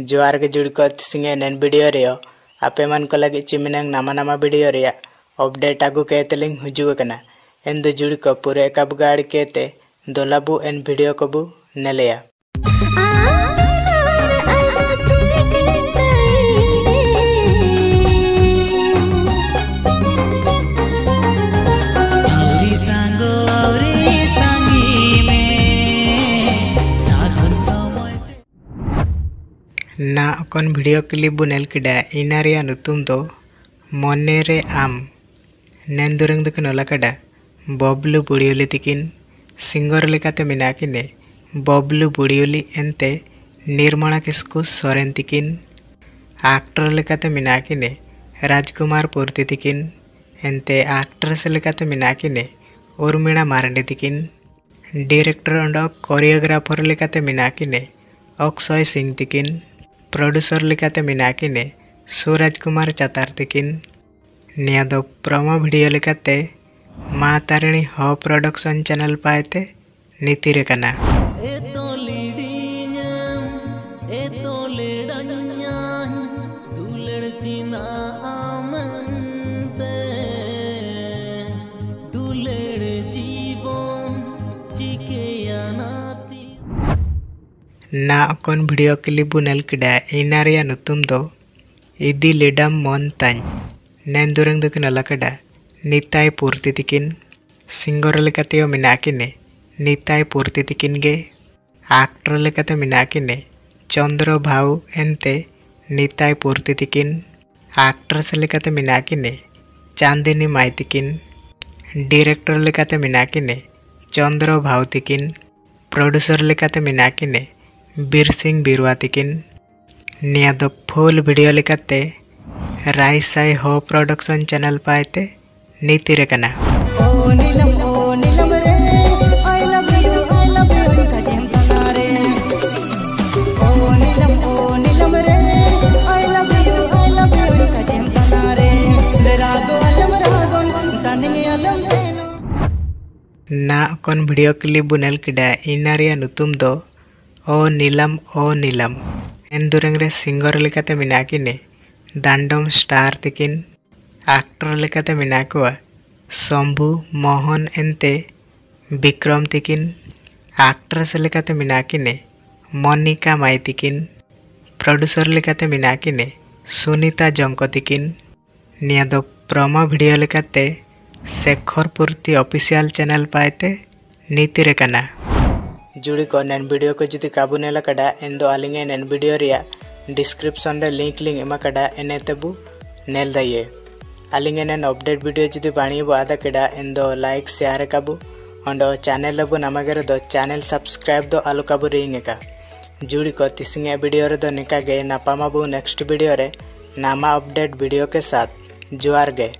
जोहार के जुड़ को सिंगे नैन वीडियो रियो आपे मन को लगे चिमिनंग नामा नामा वीडियो रिया अपडेट आगु कहते लिंग हुजू कना एन दो जुड़ को पूरे कब गाड़ कहते दोलाबू एन वीडियो को बू नेलेया ना अकन वीडियो क्लिप बु नेल किडा इना रिया नुतुम दो मने रे आम नेन दुरंग दो नला कड़ा बबलू बुड़ियोली तिकिन सिंगर लेकाते मिना किने बबलू बुड़ियोली एनते निर्मला किस्कु सोरेन तिकिन एक्टर लेकाते मिना किने राजकुमार पूर्ति तिकिन एनते एक्ट्रेस लेकाते मिना किने उर्मिला मारंडी तिकिन डायरेक्टर अंड कोरियोग्राफर लेकाते मिना किने अक्षय सिंह तिकिन प्रोड्यूसर लेकाते मिना किने सूरज कुमार चातार तिकिन निया दो प्रोमो वीडियो लेकाते माँ तारिणी हो प्रोडक्शन चैनल पाएते नीति रे कना ना अकन वीडियो क्लिप बु नेल किडा इना रिया नुतुम दो इदी लिडम मन तान नेन दुरंग दो नला कड़ा निताई पूर्ति तिकिन सिंगर लेकाते मिना किने निताई पूर्ति तिकिन गे एक्टर लेकाते मिना किने चंद्र भाऊ एनते निताई पूर्ति तिकिन एक्ट्रेस लेकाते मिना किने चांदिनी माई तिकिन डायरेक्टर लेकाते मिना किने चंद्र भाऊ तिकिन प्रोड्यूसर लेकाते मिना किने बीर सिंह बिरुआ तिकिन निया दो फुल वीडियो लेकाते राइसाई हो प्रोडक्शन चैनल पाएते नीति रे कना ओ नीलम रे आई लव यू कजेम तना रे ओ नीलम रे आई लव यू कजेम तना रे रागो अलम रागोन सनगे अलम सेनो ना कौन वीडियो क्लिप बुनेल किडा इना रिया नुतुम दो ओ नीलम एन दुरंग रे सिंगर लेकाते मिना किने दांडम स्टार तिकिन एक्टर लेकाते मिना कुआ शंभू मोहन एनते विक्रम तिकिन एक्ट्रेस लेकाते मिना किने मोनिका माई तिकिन प्रोड्यूसर लेकाते मिना किने सुनीता जंको तिकिन निया दो प्रोमो वीडियो लेकाते शेखर पूर्ति ऑफिशियल चैनल पाएते नीति रे कना जुड़ी को नैन वीडियो को जुदी काबू नेला कड़ा एन दो आलिंगे नैन वीडियो रिया डिस्क्रिप्शन रे लिंक एमा कड़ा एने तबु नेल दइए आलिंगे नैन अपडेट वीडियो जुदी बाणी बो आदा कड़ा एन दो लाइक शेयर काबू अंडो चैनल बो नमगरे दो चैनल सब्सक्राइब दो आलु काबू रिंगे का जुड़ी को तिसिंगे वीडियो रे दो निका गे नापामा बो नेक्स्ट वीडियो रे नामा अपडेट वीडियो के साथ जोहार गे।